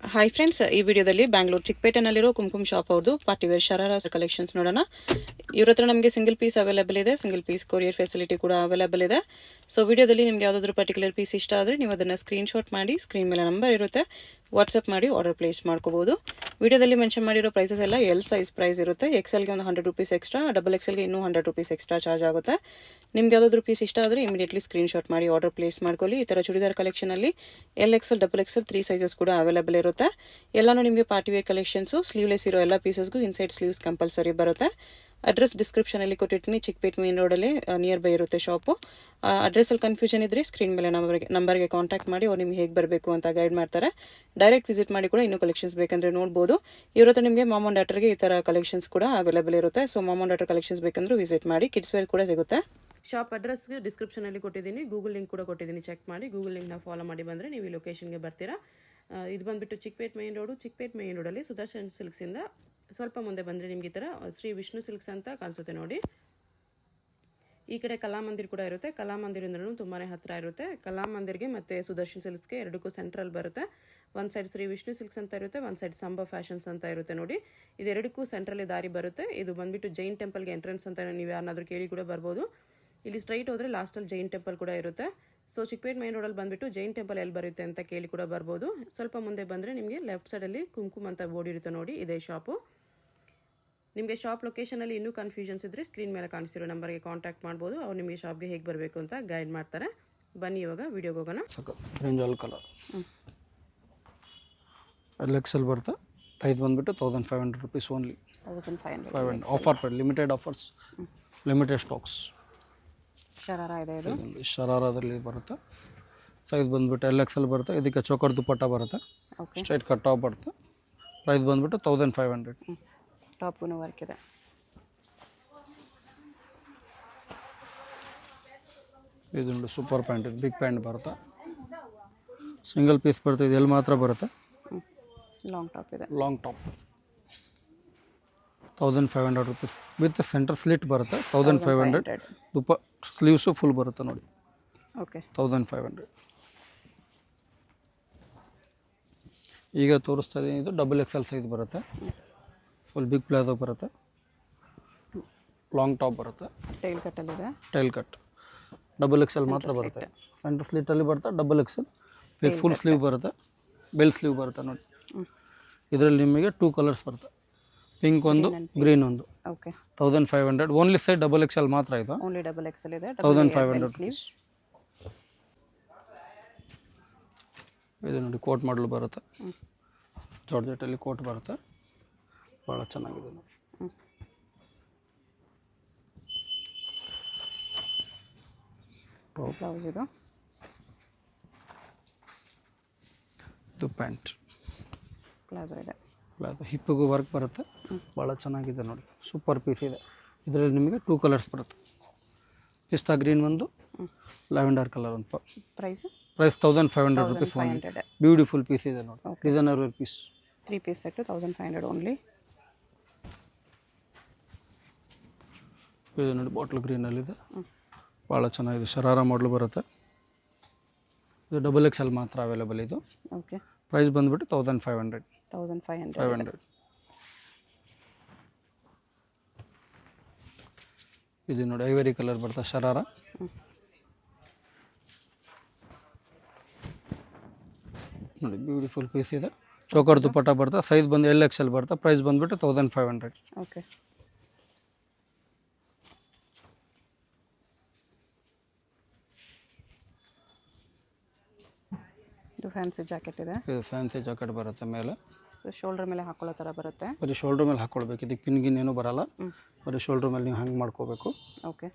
Hi friends, ಈ ವಿಡಿಯೋದಲ್ಲಿ Bangalore ಚಿಕ್ಕಪೇಟೆನಲ್ಲಿರೋ Kumkum shop ಅವ್ರದ್ದು ಪಾರ್ಟಿ ವೇರ್ ಶರಾರ ಕಲೆಕ್ಷನ್ಸ್ ನೋಡೋಣ. ಇವ್ರ ಹತ್ರ ನಮಗೆ ಸಿಂಗಲ್ ಪೀಸ್ ಅವೈಲೇಬಲ್ ಇದೆ, ಸಿಂಗಲ್ ಪೀಸ್ ಕೊರಿಯರ್ ಫೆಸಿಲಿಟಿ ಕೂಡ ಅವೈಲೇಬಲ್ ಇದೆ. ಸೊ ವಿಡಿಯೋದಲ್ಲಿ ನಿಮ್ಗೆ ಯಾವುದಾದ್ರೂ ಪರ್ಟಿಕ್ಯುಲರ್ ಪೀಸ್ ಇಷ್ಟ ಆದರೆ ನೀವು ಅದನ್ನು ಸ್ಕ್ರೀನ್ಶಾಟ್ ಮಾಡಿ, ಸ್ಕ್ರೀನ್ ಮೇಲೆ ನಂಬರ್ ಇರುತ್ತೆ, ವಾಟ್ಸಪ್ ಮಾಡಿ ಆರ್ಡರ್ ಪ್ಲೇಸ್ ಮಾಡ್ಕೋಬೋದು. ವಿಡಿಯೋದಲ್ಲಿ ಮೆನ್ಷನ್ ಮಾಡಿರೋ ಪ್ರೈಸಸ್ ಎಲ್ಲ ಎಲ್ ಸೈಜ್ ಪ್ರೈಸ್ ಇರುತ್ತೆ. ಎಕ್ಸೆಲ್ಗೆ ಒಂದು 100 ರೂಪೀಸ್ ಎಕ್ಸ್ಟ್ರಾ, ಡಬಲ್ ಎಕ್ಸೆಲ್ಗೆ ಇನ್ನೂ 100 ರೂಪೀಸ್ ಎಕ್ಸ್ಟ್ರಾ ಚಾರ್ಜ್ ಆಗುತ್ತೆ. ನಿಮ್ಗೆ ಯಾವುದಾದ್ರೂ ಪೀಸ್ ಇಷ್ಟ ಆದರೆ ಇಮಿಡಿಯೇಟ್ಲಿ ಸ್ಕ್ರೀನ್ಶಾಟ್ ಮಾಡಿ ಆರ್ಡರ್ ಪ್ಲೇಸ್ ಮಾಡ್ಕೊಳ್ಳಿ. ಈ ಥರ ಚೂಡಿದಾರ್ ಕಲೆಕ್ಷನಲ್ಲಿ L XL, double XL 3 sizes ಕೂಡ ಅವೈಲೇಬಲ್ ಇರುತ್ತೆ. ಎಲ್ಲನೂ ನಿಮಗೆ ಪಾರ್ಟಿ ವೇರ್ ಕಲೆಕ್ಷನ್ಸು. ಸ್ಲೀವ್ಲೆಸ್ ಇರೋ ಎಲ್ಲ ಪೀಸಸ್ಗೂ ಇನ್ಸೈಡ್ ಸ್ಲೀವ್ಸ್ ಕಂಪಲ್ಸರಿ ಬರುತ್ತೆ. ಅಡ್ರೆಸ್ ಡಿಸ್ಕ್ರಿಪ್ಷನಲ್ಲಿ ಕೊಟ್ಟಿರ್ತೀನಿ. ಚಿಕ್ಕಪೇಟೆ ಮೇನ್ ರೋಡಲ್ಲಿ ನಿಯರ್ ಬೈ ಇರುತ್ತೆ ಶಾಪು. ಅಡ್ರೆಸ್ಸಲ್ಲಿ ಕನ್ಫ್ಯೂಷನ್ ಇದ್ದರೆ ಸ್ಕ್ರೀನ್ ಮೇಲೆ ನಂಬರ್ಗೆ ಕಾಂಟ್ಯಾಕ್ಟ್ ಮಾಡಿ ಅವ್ರು ನಿಮ್ಗೆ ಹೇಗೆ ಬರಬೇಕು ಅಂತ ಗೈಡ್ ಮಾಡ್ತಾರೆ. ಡೈರೆಕ್ಟ್ ವಿಸಿಟ್ ಮಾಡಿ ಕೂಡ ಇನ್ನೂ ಕಲೆಕ್ಷನ್ಸ್ ಬೇಕಂದರೆ ನೋಡ್ಬೋದು. ಇವ್ರ ಹತ್ರ ನಿಮಗೆ ಮಾಮ್ ಆ್ಯಂಡ್ ಡಾಟರ್ಗೆ ಈ ಥರ ಕಲೆಕ್ಷನ್ಸ್ ಕೂಡ ಅವೈಲೇಬಲ್ ಇರುತ್ತೆ. So mom and daughter collections ಬೇಕಂದ್ರೂ ವಿಸಿಟ್ ಮಾಡಿ. ಕಿಡ್ಸ್ ವೇರ್ ಕೂಡ ಸಿಗುತ್ತೆ. ಶಾಪ್ ಅಡ್ರೆಸ್ಗೆ ಡಿಸ್ಕ್ರಿಪ್ಷನಲ್ಲಿ ಕೊಟ್ಟಿದ್ದೀನಿ, ಗೂಗಲ್ ಲಿಂಕ್ ಕೂಡ ಕೊಟ್ಟಿದ್ದೀನಿ, ಚೆಕ್ ಮಾಡಿ. ಗೂಗಲ್ ಲಿಂಕ್ನ ಫಾಲೋ ಮಾಡಿ ಬಂದರೆ ನೀವು ಈ ಲೊಕೇಶನ್ಗೆ ಬರ್ತೀರಾ. ಇದು ಬಂದುಬಿಟ್ಟು Chickpet main road. Chickpet main ರೋಡಲ್ಲಿ ಸುದರ್ಶನ್ ಸಿಲ್ಕ್ಸಿಂದ ಸ್ವಲ್ಪ ಮುಂದೆ ಬಂದರೆ ನಿಮಗೆ ಈ ಥರ ಶ್ರೀ ವಿಷ್ಣು ಸಿಲ್ಕ್ಸ್ ಅಂತ ಕಾಣಿಸುತ್ತೆ ನೋಡಿ. ಈ ಕಡೆ ಕಲಾಮಂದಿರ್ ಕೂಡ ಇರುತ್ತೆ. ಕಲಾಮಂದಿರಿಂದಲೂ ತುಂಬಾ ಹತ್ತಿರ ಇರುತ್ತೆ. ಕಲಾಮಂದಿರ್ಗೆ ಮತ್ತು ಸುದರ್ಶನ್ ಸಿಲ್ಕ್ಸ್ಗೆ ಎರಡಕ್ಕೂ ಸೆಂಟ್ರಲ್ ಬರುತ್ತೆ. ಒಂದು ಸೈಡ್ ಶ್ರೀ ವಿಷ್ಣು ಸಿಲ್ಕ್ಸ್ ಅಂತ ಇರುತ್ತೆ, ಒಂದು ಸೈಡ್ ಸಂಭ ಫ್ಯಾಷನ್ಸ್ ಅಂತ ಇರುತ್ತೆ ನೋಡಿ. ಇದೆರಡಕ್ಕೂ ಸೆಂಟ್ರಲ್ಲಿ ದಾರಿ ಬರುತ್ತೆ. ಇದು ಬಂದುಬಿಟ್ಟು ಜೈನ್ ಟೆಂಪಲ್ಗೆ ಎಂಟ್ರೆನ್ಸ್ ಅಂತ ನೀವು ಯಾರನ್ನಾದ್ರೂ ಕೇಳಿ ಕೂಡ ಬರ್ಬೋದು. ಇಲ್ಲಿ ಸ್ಟ್ರೈಟ್ ಹೋದರೆ ಲಾಸ್ಟಲ್ಲಿ ಜೈನ್ ಟೆಂಪಲ್ ಕೂಡ ಇರುತ್ತೆ. ಸೊ ಚಿಕ್ಕಪೇಟೆ ಮೈನ್ ರೋಡಲ್ಲಿ ಬಂದುಬಿಟ್ಟು ಜೈನ್ ಟೆಂಪಲ್ ಎಲ್ಲಿ ಬರುತ್ತೆ ಅಂತ ಕೇಳಿ ಕೂಡ ಬರ್ಬೋದು. ಸ್ವಲ್ಪ ಮುಂದೆ ಬಂದರೆ ನಿಮಗೆ ಲೆಫ್ಟ್ ಸೈಡಲ್ಲಿ ಕುಂಕುಮ್ ಅಂತ ಬೋರ್ಡ್ ಇರುತ್ತೆ ನೋಡಿ, ಇದೇ ಶಾಪು. ನಿಮಗೆ ಶಾಪ್ ಲೊಕೇಶನಲ್ಲಿ ಇನ್ನೂ ಕನ್ಫ್ಯೂಷನ್ಸ್ ಇದ್ದರೆ ಸ್ಕ್ರೀನ್ ಮೇಲೆ ಕಾಣಿಸ್ತಿರೋ ನಂಬರ್ಗೆ ಕಾಂಟ್ಯಾಕ್ಟ್ ಮಾಡ್ಬೋದು. ಅವ್ರು ನಿಮಗೆ ಶಾಪ್ಗೆ ಹೇಗೆ ಬರಬೇಕು ಅಂತ ಗೈಡ್ ಮಾಡ್ತಾರೆ. ಬನ್ನಿ ಇವಾಗ ವಿಡಿಯೋಗೆ ಹೋಗೋಣ. ಬ್ರಿಂಜಾಲ್ ಕಲರ್ ಎಲ್ ಎಕ್ಸೆಲ್ ಬರುತ್ತೆ. ಪ್ರೈಸ್ ಬಂದುಬಿಟ್ಟು 1500 rupees only. 1500 offer per limited offers, limited stocks. Sharara ಇದೆ, ಇದು ಶರಾರದಲ್ಲಿ ಬರುತ್ತೆ. ಸೈಜ್ ಬಂದುಬಿಟ್ಟು ಎಲ್ ಎಕ್ಸೆಲ್ ಬರುತ್ತೆ. ಇದಕ್ಕೆ ಚೋಕರ್ ದುಪ್ಪಟ್ಟ ಬರುತ್ತೆ, ಸ್ಟ್ರೈಟ್ ಕಟ್ ಟಾಪ್ ಬರುತ್ತೆ. ಪ್ರೈಸ್ ಬಂದುಬಿಟ್ಟು 1500. ಟಾಪ್ಗೂ ವರ್ಕ್ ಇದೆ. ಇದು ನೋಡಿ ಸೂಪರ್ ಪ್ಯಾಂಟ್, ಇದು ಬಿಗ್ ಪ್ಯಾಂಟ್ ಬರುತ್ತೆ. ಸಿಂಗಲ್ ಪೀಸ್ ಬರುತ್ತೆ. ಇದು ಎಲ್ಲಿ ಮಾತ್ರ ಬರುತ್ತೆ. ಲಾಂಗ್ ಟಾಪ್ ಇದೆ. Long top 1500 rupees with centre slit ಬರುತ್ತೆ. 1500. ಸ್ಲೀವ್ಸು ಫುಲ್ ಬರುತ್ತೆ ನೋಡಿ. ಓಕೆ, 1500. ಈಗ ತೋರಿಸ್ತಾ ಇದ್ದೀನಿ, ಇದು ಡಬಲ್ ಎಕ್ಸೆಲ್ ಸೈಜ್ ಬರುತ್ತೆ. ಫುಲ್ ಬಿಗ್ ಪ್ಲಾಜೋ ಬರುತ್ತೆ. ಲಾಂಗ್ ಟಾಪ್ ಬರುತ್ತೆ. ಟೈಲ್ ಕಟ್ಟಲ್ಲಿದೆ. ಟೈಲ್ ಕಟ್ ಡಬಲ್ ಎಕ್ಸೆಲ್ ಮಾತ್ರ ಬರುತ್ತೆ. ಸೆಂಟರ್ ಸ್ಲಿಟ್ಟಲ್ಲಿ ಬರುತ್ತೆ double XL with full sleeve ಬರುತ್ತೆ. ಬೆಲ್ ಸ್ಲೀವ್ ಬರುತ್ತೆ ನೋಡಿ. ಇದರಲ್ಲಿ ನಿಮಗೆ 2 ಕಲರ್ಸ್ ಬರುತ್ತೆ, ಪಿಂಕ್ ಒಂದು, ಗ್ರೀನ್ ಒಂದು. Okay, 1500. Only side double XL ಮಾತ್ರ ಇದು. ಓನ್ಲಿ ಡಬಲ್ ಎಕ್ಸೆಲ್ ಇದೆ. 1500 ರೂಪೀಸ್. ಇದು ನೋಡಿ ಕೋಟ್ ಮಾಡಲು ಬರುತ್ತೆ. ಜಾರ್ಜೆಟಲ್ಲಿ ಕೋಟ್ ಬರುತ್ತೆ, ಭಾಳ ಚೆನ್ನಾಗಿದೆ ನೋಡಿ. ಬ್ಲೌಸ್ ಇದು ಪ್ಯಾಂಟ್ ಪ್ಲಾಜೋ ಇದೆ. ಪ್ಲಾಜೋ ಹಿಪ್ಪಿಗೂ ವರ್ಕ್ ಬರುತ್ತೆ, ಭಾಳ ಚೆನ್ನಾಗಿದೆ ನೋಡಿ. ಸೂಪರ್ ಪೀಸ್ ಇದೆ. ಇದರಲ್ಲಿ ನಿಮಗೆ 2 ಕಲರ್ಸ್ ಬರುತ್ತೆ. ಪಿಸ್ತಾ ಗ್ರೀನ್ ಒಂದು, ಲ್ಯಾವೆಂಡರ್ ಕಲರ್ ಒಂದು. Price 1500 rupees only. Beautiful piece ಇದೆ ನೋಡಿ, designer wear piece. 3 piece set 1500 only. ಇದು ನೋಡಿ ಬಾಟ್ಲ್ ಗ್ರೀನಲ್ಲಿದೆ, ಭಾಳ ಚೆನ್ನಾಗಿದೆ. ಶರಾರ ಮಾಡಲು ಬರುತ್ತೆ. ಇದು ಡಬಲ್ ಎಕ್ಸೆಲ್ ಮಾತ್ರ ಅವೈಲೇಬಲ್ ಇದು. ಓಕೆ, ಪ್ರೈಸ್ ಬಂದುಬಿಟ್ಟು 1500. ಇದು ನೋಡಿ ಐವರಿ ಕಲರ್ ಬರುತ್ತೆ ಶರಾರ. ನೋಡಿ ಬ್ಯೂಟಿಫುಲ್ ಪೀಸ್ ಇದೆ. ಚೋಕರ್ ದುಪ್ಪಟ್ಟ ಬರುತ್ತೆ. ಸೈಜ್ ಬಂದು ಎಲ್ ಎಕ್ಸೆಲ್ ಬರುತ್ತೆ. ಪ್ರೈಸ್ ಬಂದುಬಿಟ್ಟು 1500. ಓಕೆ, ಇದು ಫ್ಯಾನ್ಸಿ ಜಾಕೆಟ್ ಇದೆ. ಇದು ಫ್ಯಾನ್ಸಿ ಜಾಕೆಟ್ ಬರುತ್ತೆ. ಮೇಲೆ ಶೋಲ್ಡರ್ ಮೇಲೆ ಹಾಕೊಳ್ಳೋ ಥರ ಬರುತ್ತೆ. ಬರೀ ಶೋಲ್ಡ್ರ್ ಮೇಲೆ ಹಾಕ್ಕೊಳ್ಬೇಕು. ಇದಕ್ಕೆ ಪಿನ್ಗಿನ್ ಏನೂ ಬರಲ್ಲ, ಬರೀ ಶೋಲ್ಡ್ರ್ ಮೇಲೆ ನೀವು ಹ್ಯಾಂಗ್ ಮಾಡ್ಕೋಬೇಕು. ಓಕೆ,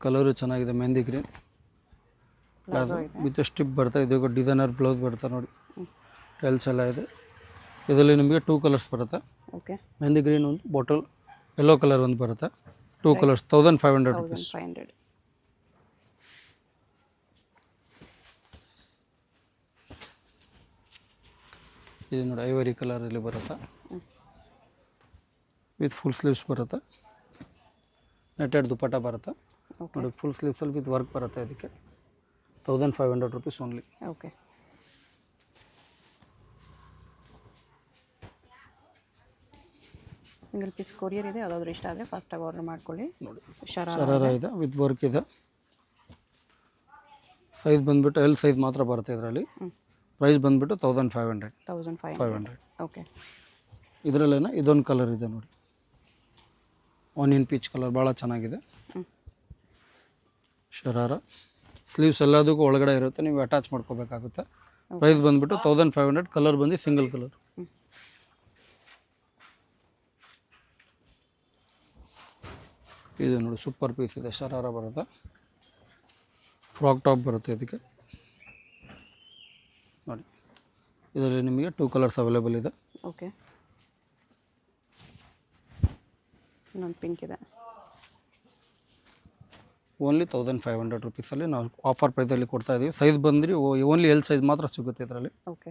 ಕಲರು ಚೆನ್ನಾಗಿದೆ, ಮೆಹಂದಿ ಗ್ರೀನ್ ವಿತ್ ಸ್ಟಿಪ್ ಬರುತ್ತೆ. ಇದು ಡಿಸೈನರ್ ಬ್ಲೌಸ್ ಬರುತ್ತೆ ನೋಡಿ. ಟೈಲ್ಸ್ ಎಲ್ಲ ಇದೆ. ಇದರಲ್ಲಿ ನಿಮಗೆ 2 ಕಲರ್ಸ್ ಬರುತ್ತೆ. ಓಕೆ, ಮೆಹಂದಿ ಗ್ರೀನ್ ಒಂದು, ಬಾಟಲ್ ಯೆಲ್ಲೋ ಕಲರ್ ಒಂದು ಬರುತ್ತೆ. 2 ಕಲರ್ಸ್ 1500 ರೂಪೀಸ್. ಇದು ನೋಡಿ ಐವರಿ ಕಲರಲ್ಲಿ ಬರುತ್ತೆ, ವಿತ್ ಫುಲ್ ಸ್ಲೀವ್ಸ್ ಬರುತ್ತೆ. ನೆಟೆಡ್ ದುಪ್ಪಟ್ಟ ಬರುತ್ತೆ ನೋಡಿ. ಫುಲ್ ಸ್ಲೀವ್ಸಲ್ಲಿ ವಿತ್ ವರ್ಕ್ ಬರುತ್ತೆ. ಇದಕ್ಕೆ 1500 rupees only. Okay, single piece courier ಇದೆ, ಯಾವುದಾದ್ರೂ ಇಷ್ಟ ಆದರೆ ಫಾಸ್ಟಾಗಿ ಆರ್ಡರ್ ಮಾಡ್ಕೊಳ್ಳಿ. ನೋಡಿ ಶರಾರ ಶರಾರ ಇದೆ ವಿತ್ ವರ್ಕ್ ಇದೆ. ಸೈಜ್ ಬಂದುಬಿಟ್ಟು ಎಲ್ ಸೈಜ್ ಮಾತ್ರ ಬರುತ್ತೆ ಇದರಲ್ಲಿ. ಪ್ರೈಸ್ ಬಂದುಬಿಟ್ಟು 1500. 1500. ಓಕೆ. ಇದರಲ್ಲೇನ ಇದೊಂದು ಕಲರ್ ಇದೆ ನೋಡಿ, ಆನಿಯನ್ ಪೀಚ್ ಕಲರ್, ಭಾಳ ಚೆನ್ನಾಗಿದೆ. ಶರಾರ ಸ್ಲೀವ್ಸ್ ಎಲ್ಲದಕ್ಕೂ ಒಳಗಡೆ ಇರುತ್ತೆ, ನೀವು ಅಟ್ಯಾಚ್ ಮಾಡ್ಕೋಬೇಕಾಗುತ್ತೆ. ಪ್ರೈಸ್ ಬಂದುಬಿಟ್ಟು 1500. ಕಲರ್ ಬಂದು ಸಿಂಗಲ್ ಕಲರ್. ಇದು ನೋಡಿ ಸೂಪರ್ ಪೀಸ್ ಇದೆ, ಶರಾರ ಬರುತ್ತೆ, ಫ್ರಾಕ್ ಟಾಪ್ ಬರುತ್ತೆ ಇದಕ್ಕೆ ನೋಡಿ. ಇದರಲ್ಲಿ ನಿಮಗೆ 2 ಕಲರ್ಸ್ ಅವೈಲೇಬಲ್ ಇದೆ. ಓಕೆ. ಇನ್ನೊಂದು ಪಿಂಕ್ ಇದೆ. ಓನ್ಲಿ 1500 ರುಪೀಸಲ್ಲಿ ನಾವು ಆಫರ್ ಪ್ರೈಸಲ್ಲಿ ಕೊಡ್ತಾ ಇದ್ದೀವಿ. ಸೈಜ್ ಬಂದ್ರಿ ಓನ್ಲಿ ಎಲ್ ಸೈಜ್ ಮಾತ್ರ ಸಿಗುತ್ತೆ ಇದರಲ್ಲಿ. ಓಕೆ.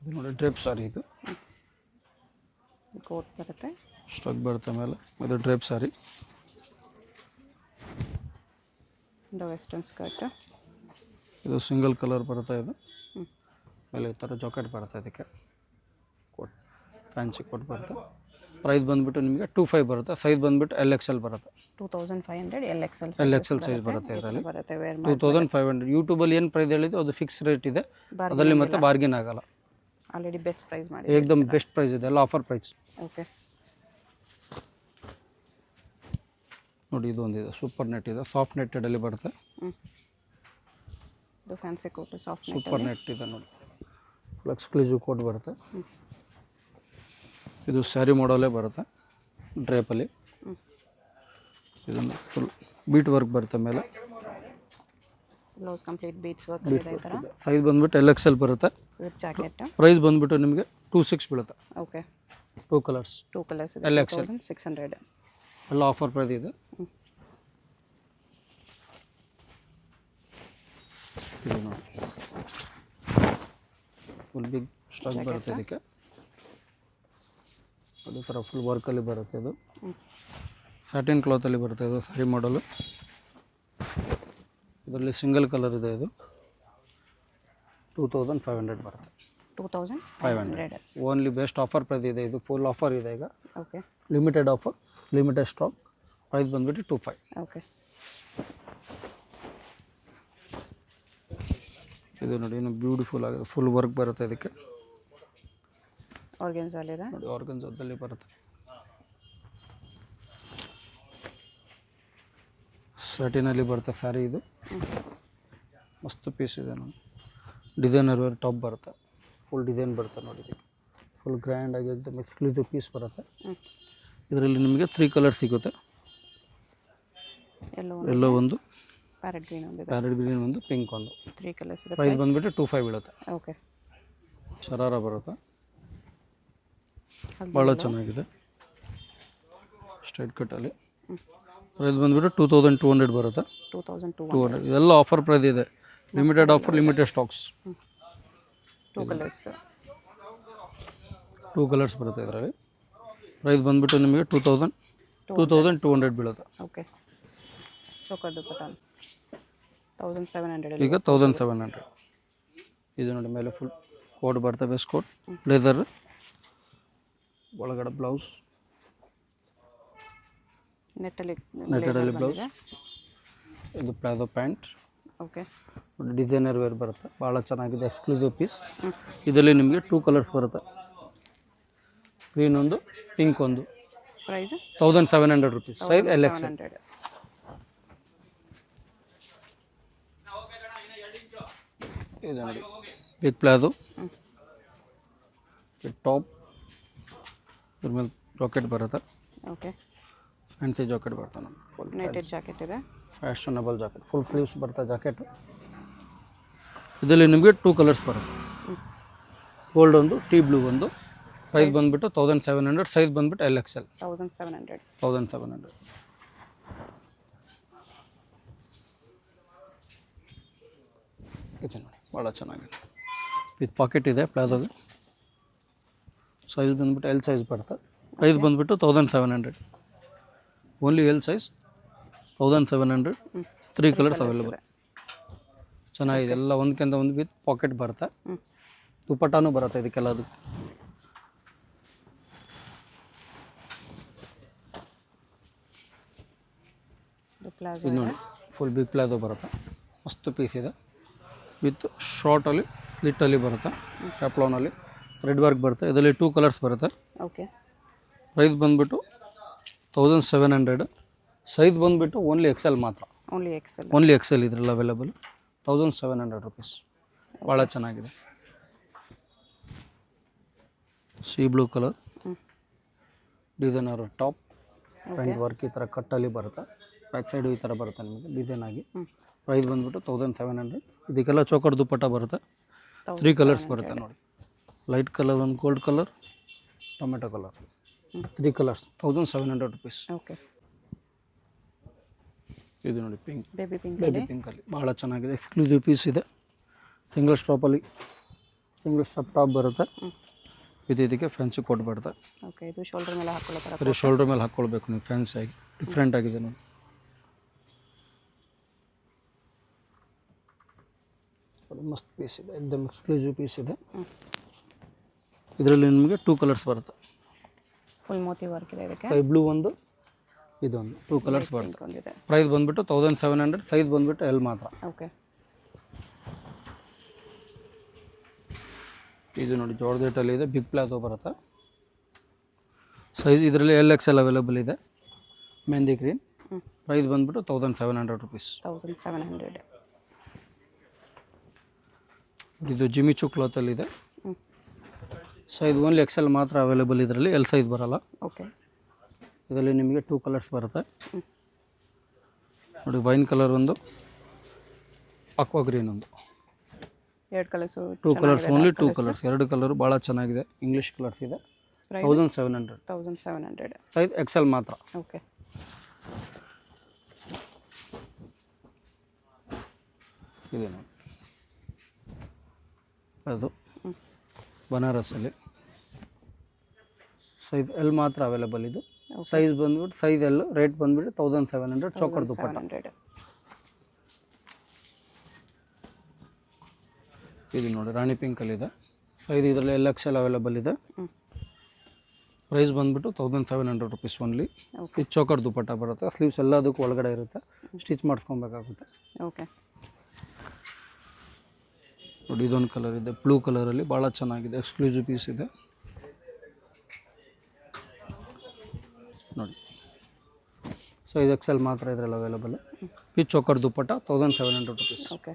ಇದು ನೋಡಿ ಡ್ರೇಪ್ ಸಾರಿ, ಇದು ಕೋಟ್ ಬರುತ್ತೆ, ಸ್ಟಾಕ್ ಬರುತ್ತೆ ಮೇಲೆ. ಇದು ಡ್ರೇಪ್ ಸಾರಿ, ವೆಸ್ಟರ್ನ್ ಸ್ಕರ್ಟ್. ಇದು ಸಿಂಗಲ್ ಕಲರ್ ಬರುತ್ತೆ. ಇದು ಮೇಲೆ ಈ ಥರ ಜಾಕೆಟ್ ಬರುತ್ತೆ, ಇದಕ್ಕೆ ಕೋಟ್ ಫ್ಯಾನ್ಸಿ ಕೋಟ್ ಬರುತ್ತೆ. ಪ್ರೈಸ್ ಬಂದುಬಿಟ್ಟು ನಿಮಗೆ 2500 ಬರುತ್ತೆ. ಸೈಜ್ ಬಂದುಬಿಟ್ಟು LXL ಬರುತ್ತೆ. 2500 LXL ಸೈಜ್ ಬರುತ್ತೆ ಇದರಲ್ಲಿ. ಬರುತ್ತೆ. 2500. ಯೂಟ್ಯೂಬಲ್ಲಿ ಏನು ಪ್ರೈಸ್ ಹೇಳಿದೆ ಅದು ಫಿಕ್ಸ್ ರೇಟ್ ಇದೆ, ಅದರಲ್ಲಿ ಮತ್ತೆ ಬಾರ್ಗಿನ್ ಆಗಲ್ಲ. ಆಲ್ರೆಡಿ ಬೆಸ್ಟ್ ಪ್ರೈಸ್ ಮಾಡಿ, ಏಕದಮ್ ಬೆಸ್ಟ್ ಪ್ರೈಸ್ ಇದೆ, ಎಲ್ಲ ಆಫರ್ ಪ್ರೈಸ್. ಓಕೆ. ನೋಡಿ ಇದೊಂದಿದೆ ಸೂಪರ್ ನೆಟ್ ಇದೆ, ಸಾಫ್ಟ್ ನೆಟ್ಟೆಡಲ್ಲಿ ಬರುತ್ತೆ. ಇದು fancy coat, soft super net ಇದೆ ನೋಡಿ, ಫುಲ್ ಎಕ್ಸ್ಕ್ಲೂಸಿವ್ ಕೋಟ್ ಬರುತ್ತೆ. ಇದು ಸ್ಯಾರಿ ಮಾಡಲೇ ಬರುತ್ತೆ ಡ್ರೇಪಲ್ಲಿ. ಇದನ್ನು ಫುಲ್ ಬೀಟ್ ವರ್ಕ್ ಬರುತ್ತೆ ಮೇಲೆ. ಬ್ಲೌಸ್ ಕಂಪ್ಲೀಟ್ ಬೀಟ್ಸ್ ವರ್ಕ್ ಇದೆ ಈ ಥರ. ಸೈಜ್ ಬಂದುಬಿಟ್ಟು LXL ಬರುತ್ತೆ. With jacket. ಪ್ರೈಸ್ ಬಂದುಬಿಟ್ಟು ನಿಮಗೆ 2600 ಬೀಳುತ್ತೆ. ಓಕೆ. 2 ಕಲರ್ಸ್. 2 ಕಲರ್ಸ್ ಇದೆ. LXL 2600. ಎಲ್ಲ ಆಫರ್ ಪ್ರೈಸ್ ಇದೆ. ಇದು ನೋಡಿ ಫುಲ್ ಬಿಗ್ ಸ್ಟಾಕ್ ಬರುತ್ತೆ ಇದಕ್ಕೆ. ಅದೇ ಥರ ಫುಲ್ ವರ್ಕಲ್ಲಿ ಬರುತ್ತೆ. ಇದು ಸ್ಯಾಟಿನ್ ಕ್ಲಾತಲ್ಲಿ ಬರುತ್ತೆ, ಇದು ಸ್ಯಾರಿ ಮಾಡಲು. ಇದರಲ್ಲಿ ಸಿಂಗಲ್ ಕಲರ್ ಇದೆ, ಇದು 2500 ಬರುತ್ತೆ. 2500. ಓನ್ಲಿ ಬೆಸ್ಟ್ ಆಫರ್ ಪ್ರೈಸ್ ಇದೆ, ಇದು ಫುಲ್ ಆಫರ್ ಇದೆ ಈಗ. Okay. Limited offer, limited stock. Price ಬಂದುಬಿಟ್ಟು 2500. ಓಕೆ. ಇದು ನೋಡಿ ಇನ್ನು ಬ್ಯೂಟಿಫುಲ್ ಆಗಿದೆ, ಫುಲ್ ವರ್ಕ್ ಬರುತ್ತೆ ಇದಕ್ಕೆ. ಆರ್ಗನ್ಜಾಲಿದೆ ನೋಡಿ, ಆರ್ಗನ್ಜಾದಲ್ಲಿ ಬರುತ್ತೆ. ಸ್ಯಾಟಿನಲ್ಲಿ ಬರುತ್ತೆ ಸ್ಯಾರಿ. ಇದು ಮಸ್ತ್ ಪೀಸ್ ಇದೆ ನೋಡಿ, ಡಿಸೈನರ್ ವೇರ್ ಟಾಪ್ ಬರುತ್ತೆ, ಫುಲ್ ಡಿಸೈನ್ ಬರುತ್ತೆ ನೋಡಿ. ಇದಕ್ಕೆ ಫುಲ್ ಗ್ರ್ಯಾಂಡಾಗಿ एकदम ಎಕ್ಸ್ಕ್ಲೂಸಿವ್ ಪೀಸ್ ಬರುತ್ತೆ. ಇದರಲ್ಲಿ ನಿಮಗೆ 3 ಕಲರ್ ಸಿಗುತ್ತೆ. ಎಲ್ಲೋ ಒಂದು, ಪ್ಯಾರೆಟ್ ಗ್ರೀನ್ ಒಂದು, ಪ್ಯಾರೆಟ್ ಗ್ರೀನ್ ಒಂದು, ಪಿಂಕ್ ಒಂದು. 3 ಕಲರ್ಸ್ ಇದೆ. ಪ್ರೈಸ್ ಬಂದುಬಿಟ್ಟು 2500 ಬೀಳುತ್ತೆ. ಓಕೆ. ಶರಾರ ಬರುತ್ತೆ, ಭಾಳ ಚೆನ್ನಾಗಿದೆ, ಸ್ಟ್ರೈಟ್ ಕಟ್ಟಲ್ಲಿ. ಪ್ರೈಸ್ ಬಂದುಬಿಟ್ಟು 2200 ಬರುತ್ತೆ. 2200. ಇದೆಲ್ಲ ಆಫರ್ ಪ್ರೈಸ್ ಇದೆ, limited offer, limited stocks. 2 colours. 2 colours ಬರುತ್ತೆ ಇದರಲ್ಲಿ. ಪ್ರೈಸ್ ಬಂದುಬಿಟ್ಟು ನಿಮಗೆ 2200 ಬೀಳುತ್ತೆ. ಓಕೆ. ಚೋಕರ್ ದುಪ್ಪಟ್ಟ 1700. ಈಗ 1700. ಇದು ನೋಡಿ ಮೇಲೆ ಫುಲ್ ಕೋಟ್ ಬರುತ್ತೆ, ವೆಸ್ಟ್ ಕೋಟ್, ಬ್ಲೇಸರ್, ಒಳಗಡೆ ಬ್ಲೌಸ್, ನೆಟ್ಟಲ್ಲಿ ಬ್ಲೌಸ್. ಇದು palazzo pant. Okay. Designer wear ಬರುತ್ತೆ, ಭಾಳ ಚೆನ್ನಾಗಿದೆ, ಎಕ್ಸ್ಕ್ಲೂಸಿವ್ ಪೀಸ್. ಇದರಲ್ಲಿ ನಿಮಗೆ 2 ಕಲರ್ಸ್ ಬರುತ್ತೆ, ಗ್ರೀನ್ ಒಂದು, ಪಿಂಕ್ ಒಂದು. Price 1700 rupees. Size LXL. ಇದು ನೋಡಿ ಬಿಗ್ ಪ್ಲಾಜೋ ಟಾಪ್, ಇದ್ರ ಮೇಲೆ ಜಾಕೆಟ್ ಬರುತ್ತೆ. ಓಕೆ. ಫ್ಯಾನ್ಸಿ ಜಾಕೆಟ್ ಬರುತ್ತೆ ನಮಗೆ, ಫುಲ್ ನೆಟೆಡ್ ಜಾಕೆಟ್ ಇದೆ, ಫ್ಯಾಷನಬಲ್ ಜಾಕೆಟ್, ಫುಲ್ ಸ್ಲೀವ್ಸ್ ಬರುತ್ತೆ ಜಾಕೆಟ್. ಇದರಲ್ಲಿ ನಿಮಗೆ 2 ಕಲರ್ಸ್ ಬರುತ್ತೆ, ಗೋಲ್ಡ್ ಒಂದು, ಟೀ ಬ್ಲೂ ಒಂದು. ಪ್ರೈಸ್ ಬಂದುಬಿಟ್ಟು 1700. ಸೈಜ್ ಬಂದುಬಿಟ್ಟು LXL. 1700. ಇದೆ ನೋಡಿ, ಭಾಳ ಚೆನ್ನಾಗಿದೆ, ವಿತ್ ಪಾಕೆಟ್ ಇದೆ ಪ್ಲಾಜೋಗೆ. ಸೈಜ್ ಬಂದುಬಿಟ್ಟು L ಸೈಜ್ ಬರುತ್ತೆ. ಪ್ರೈಸ್ ಬಂದುಬಿಟ್ಟು 1700. Only L size 1700. 3 colours available. ಚೆನ್ನಾಗಿದೆ, ಎಲ್ಲ ಒಂದಕ್ಕಿಂತ ಒಂದು ವಿತ್ ಪಾಕೆಟ್ ಬರುತ್ತೆ. ದುಪ್ಪಟ್ಟಾನು ಬರುತ್ತೆ ಇದಕ್ಕೆಲ್ಲ. ಅದು ಪ್ಲಾಜೋ ಇದು ನೋಡಿ ಫುಲ್ ಬಿಗ್ ಪ್ಲಾಜೋ ಬರುತ್ತೆ, ಮಸ್ತ್ ಪೀಸ್ ಇದೆ. ವಿತ್ ಶಾರ್ಟಲ್ಲಿ ಸ್ಲಿಟ್ಟಲ್ಲಿ ಬರುತ್ತೆ, ಕ್ಯಾಪ್ಲೋನಲ್ಲಿ ಥ್ರೆಡ್ ವರ್ಕ್ ಬರುತ್ತೆ. ಇದರಲ್ಲಿ 2 ಕಲರ್ಸ್ ಬರುತ್ತೆ. ಓಕೆ. ಪ್ರೈಸ್ ಬಂದುಬಿಟ್ಟು 1700. ಸೈಜ್ ಬಂದುಬಿಟ್ಟು ಓನ್ಲಿ ಎಕ್ಸೆಲ್ ಮಾತ್ರ, ಓನ್ಲಿ ಎಕ್ಸೆಲ್ ಇದ್ರಲ್ಲಿ ಅವೈಲೇಬಲ್. 1700 ರುಪೀಸ್. ಭಾಳ ಚೆನ್ನಾಗಿದೆ. Sea blue colour designer top, front work ಈ ಥರ ಕಟ್ಟಲ್ಲಿ ಬರುತ್ತೆ, ಬ್ಯಾಕ್ ಸೈಡು ಈ ಥರ ಬರುತ್ತೆ ನಿಮಗೆ ಡಿಸೈನ್ ಆಗಿ. ಪ್ರೈಸ್ ಬಂದುಬಿಟ್ಟು 1700. ಇದಕ್ಕೆಲ್ಲ ಚೋಕರ್ ದುಪ್ಪಟ್ಟ ಬರುತ್ತೆ. 3 ಕಲರ್ಸ್ ಬರುತ್ತೆ ನೋಡಿ, ಲೈಟ್ ಕಲರ್, ಒಂದು gold colour, tomato colour, 3 colours. 1700 rupees. Okay. ಇದು ನೋಡಿ ಪಿಂಕ್, ಬೇಬಿ ಪಿಂಕಲ್ಲಿ ಭಾಳ ಚೆನ್ನಾಗಿದೆ. ಎಕ್ಸ್ಕ್ಲೂಸಿವ್ ಪೀಸ್ ಇದೆ. ಸಿಂಗಲ್ ಸ್ಟಾಪಲ್ಲಿ ಸಿಂಗಲ್ ಸ್ಟಾಪ್ ಟಾಪ್ ಬರುತ್ತೆ. ಇದಕ್ಕೆ ಫ್ಯಾನ್ಸಿ ಕೋಟ್ ಬರುತ್ತೆ. ಓಕೆ. ಇದು ಶೋಲ್ಡರ್ ಮೇಲೆ ಹಾಕೊಳ್ಳೋ ಥರ, ಬರೀ ಶೋಲ್ಡರ್ ಮೇಲೆ ಹಾಕ್ಕೊಳ್ಬೇಕು ನೀವು, ಫ್ಯಾನ್ಸಿ ಆಗಿ ಡಿಫ್ರೆಂಟ್ ಆಗಿದೆ ನೋಡಿ. ಮಸ್ತ್ ಪೀಸ್ ಇದೆ, ಎಕ್ದಮ್ ಎಕ್ಸ್ಕ್ಲೂಸಿವ್ ಪೀಸ್ ಇದೆ. ಇದರಲ್ಲಿ ನಿಮಗೆ 2 ಕಲರ್ಸ್ ಬರುತ್ತೆ. ಫುಲ್ ಮೋತಿ ವರ್ಕ್ ಇದೆ ಇದಕ್ಕೆ. ಸ್ಕೈ ಬ್ಲೂ ಒಂದು, ಇದೊಂದು 2 ಕಲರ್ಸ್ ಬರುತ್ತೆ. ಪ್ರೈಸ್ ಬಂದುಬಿಟ್ಟು 1700. ಸೈಜ್ ಬಂದುಬಿಟ್ಟು ಎಲ್ ಮಾತ್ರ. ಓಕೆ. ಇದು ನೋಡಿ ಜಾರ್ಜೆಟಲ್ಲಿ ಇದೆ, ಬಿಗ್ ಪ್ಲಾಜೋ ಬರುತ್ತೆ. ಸೈಜ್ ಇದರಲ್ಲಿ LXL ಅವೈಲೇಬಲ್ ಇದೆ, ಮೆಹಂದಿ ಗ್ರೀನ್. ಪ್ರೈಸ್ ಬಂದುಬಿಟ್ಟು 1700 ರುಪೀಸ್. 1700. ಇದು ಜಿಮಿಚು ಕ್ಲಾತಲ್ಲಿದೆ. ಸೈಜ್ ಓನ್ಲಿ XL ಮಾತ್ರ ಅವೈಲೇಬಲ್ ಇದರಲ್ಲಿ, ಎಲ್ ಸೈಜ್ ಬರೋಲ್ಲ. ಓಕೆ. ಇದರಲ್ಲಿ ನಿಮಗೆ 2 ಕಲರ್ಸ್ ಬರುತ್ತೆ ನೋಡಿ, ವೈನ್ ಕಲರ್ ಒಂದು, ಅಕ್ವಾ ಗ್ರೀನ್ ಒಂದು. 2 colours. 2 colours, only 2 colours. 2 colour ಭಾಳ ಚೆನ್ನಾಗಿದೆ, ಇಂಗ್ಲೀಷ್ ಕಲರ್ಸ್ ಇದೆ. 1700. 1700. ಸೈಜ್ XL ಮಾತ್ರ. ಓಕೆ. ಇದೆ ನೋಡಿ, ಅದು ಬನಾರಸಲ್ಲಿ ಸೈಜ್ ಎಲ್ ಮಾತ್ರ ಅವೈಲೇಬಲ್. ಇದು ಸೈಜ್ ಬಂದ್ಬಿಟ್ಟು ಸೈಜ್ ಎಲ್, ರೇಟ್ ಬಂದ್ಬಿಟ್ಟು 1700. ಚೋಕರ್ ದುಪ್ಪಟ್ಟ. ಇದು ನೋಡಿ ರಾಣಿ ಪಿಂಕಲ್ಲಿದೆ. ಸೈಜ್ ಇದರಲ್ಲಿ LXL ಅವೈಲೇಬಲ್ ಇದೆ. ಪ್ರೈಸ್ ಬಂದ್ಬಿಟ್ಟು 1700 ರುಪೀಸ್ ಓನ್ಲಿ. ಇದು ಚೋಕರ್ ದುಪ್ಪಟ್ಟ ಬರುತ್ತೆ, ಸ್ಲೀವ್ಸ್ ಎಲ್ಲದಕ್ಕೂ ಒಳಗಡೆ ಇರುತ್ತೆ, ಸ್ಟಿಚ್ ಮಾಡಿಸ್ಕೊಬೇಕಾಗುತ್ತೆ. ಓಕೆ. ನೋಡಿ ಇದೊಂದು ಕಲರ್ ಇದೆ, ಬ್ಲೂ ಕಲರಲ್ಲಿ ಭಾಳ ಚೆನ್ನಾಗಿದೆ, ಎಕ್ಸ್ಕ್ಲೂಸಿವ್ ಪೀಸ್ ಇದೆ ನೋಡಿ. ಸೈಜ್ XL ಮಾತ್ರ ಇದರಲ್ಲಿ ಅವೈಲೇಬಲ್. ಈ choker dupatta 1700 rupees. Okay.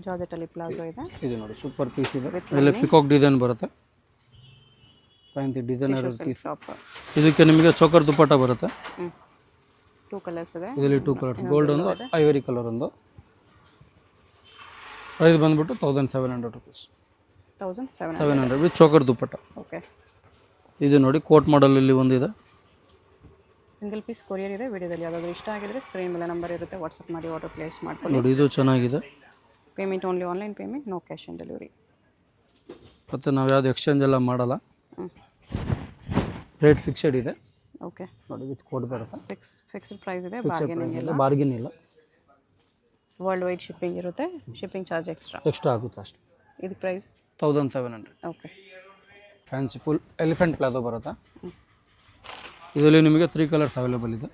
ಜಾರ್ಜೆಟಲ್ಲಿ palazzo ಇದೆ. ಇದು ನೋಡಿ ಸೂಪರ್ ಪೀಸ್ ಇದೆ, ಇದರಲ್ಲಿ ಪಿಕಾಕ್ ಡಿಸೈನ್ ಬರುತ್ತೆ, ಫ್ಯಾನ್ಸಿ ಡಿಸೈನರ್ ಪೀಸ್. ಇದಕ್ಕೆ ನಿಮಗೆ ಚೋಕರ್ ದುಪ್ಪಟ್ಟ ಬರುತ್ತೆ. 2 ಕಲರ್ಸ್ ಇದೆ. ಇದರಲ್ಲಿ 2 ಕಲರ್ಸ್, ಗೋಲ್ಡ್ ಒಂದು, ಐವರಿ ಕಲರ್ ಒಂದು. ಪ್ರೈಸ್ ಬಂದ್ಬಿಟ್ಟು 1700 rupees. 1700 with choker dupatta. Okay. ಇದು ನೋಡಿ ಕೋಟ್ ಮಾಡಲಲ್ಲಿ ಒಂದಿದೆ, ಸಿಂಗಲ್ ಪೀಸ್ ಕೊರಿಯರ್ ಇದೆ. ವಿಡಿಯೋದಲ್ಲಿ ಯಾವುದಾದ್ರೂ ಇಷ್ಟ ಆಗಿದ್ರೆ ಸ್ಕ್ರೀನ್ ಮೇಲೆ ನಂಬರ್ ಇರುತ್ತೆ, ವಾಟ್ಸಪ್ ಮಾಡಿ ಆರ್ಡರ್ ಪ್ಲೇಸ್ ಮಾಡ್ಕೊಳ್ಳಿ. ನೋಡಿ ಇದು ಚೆನ್ನಾಗಿದೆ. Payment only online payment, no cash on delivery. ಮತ್ತು ನಾವು ಯಾವುದು ಎಕ್ಸ್ಚೇಂಜ್ ಎಲ್ಲ ಮಾಡಲ್ಲ, ರೇಟ್ ಫಿಕ್ಸೆಡ್ ಇದೆ. ಓಕೆ. ನೋಡಿ ವಿತ್ ಕೋಡ್ ಬರುತ್ತೆ, ಫಿಕ್ಸ್ಡ್ ಪ್ರೈಸ್ ಇದೆ, ಬಾರ್ಗೇನ್ ಇಲ್ಲ. ವರ್ಲ್ಡ್ ವೈಡ್ ಶಿಪ್ಪಿಂಗ್ ಇರುತ್ತೆ, ಶಿಪ್ಪಿಂಗ್ ಚಾರ್ಜ್ ಎಕ್ಸ್ಟ್ರಾ ಆಗುತ್ತೆ ಅಷ್ಟೇ. ಇದು price 1700. Okay. Fancy full elephant palazzo ಬರುತ್ತೆ. ಇದರಲ್ಲಿ ನಿಮಗೆ 3 ಕಲರ್ಸ್ ಅವೈಲೇಬಲ್ ಇದೆ.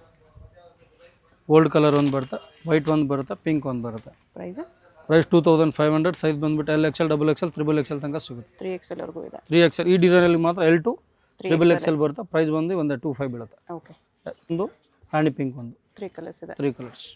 ಗೋಲ್ಡ್ ಕಲರ್ ಒಂದು ಬರುತ್ತೆ, ವೈಟ್ ಒಂದು ಬರುತ್ತೆ, ಪಿಂಕ್ ಒಂದು ಬರುತ್ತೆ. ಪ್ರೈಸ್ 2500. ಸೈಜ್ ಬಂದುಬಿಟ್ಟು LXL, XXL, XXL ತನಕ ಸಿಗುತ್ತೆ. 3XL ವರೆಗೂ ಇದೆ. 3XL ಈ ಡಿಸೈನಲ್ಲಿ ಮಾತ್ರ L2, XXL ಬರುತ್ತೆ. ಪ್ರೈಸ್ ಬಂದು ಒಂದು 25 ಬೀಳುತ್ತೆ. ಓಕೆ. ಒಂದು ರಾಣಿ ಪಿಂಕ್ ಒಂದು, 3 ಕಲರ್ಸ್ ಇದೆ. 3 ಕಲರ್ಸ್.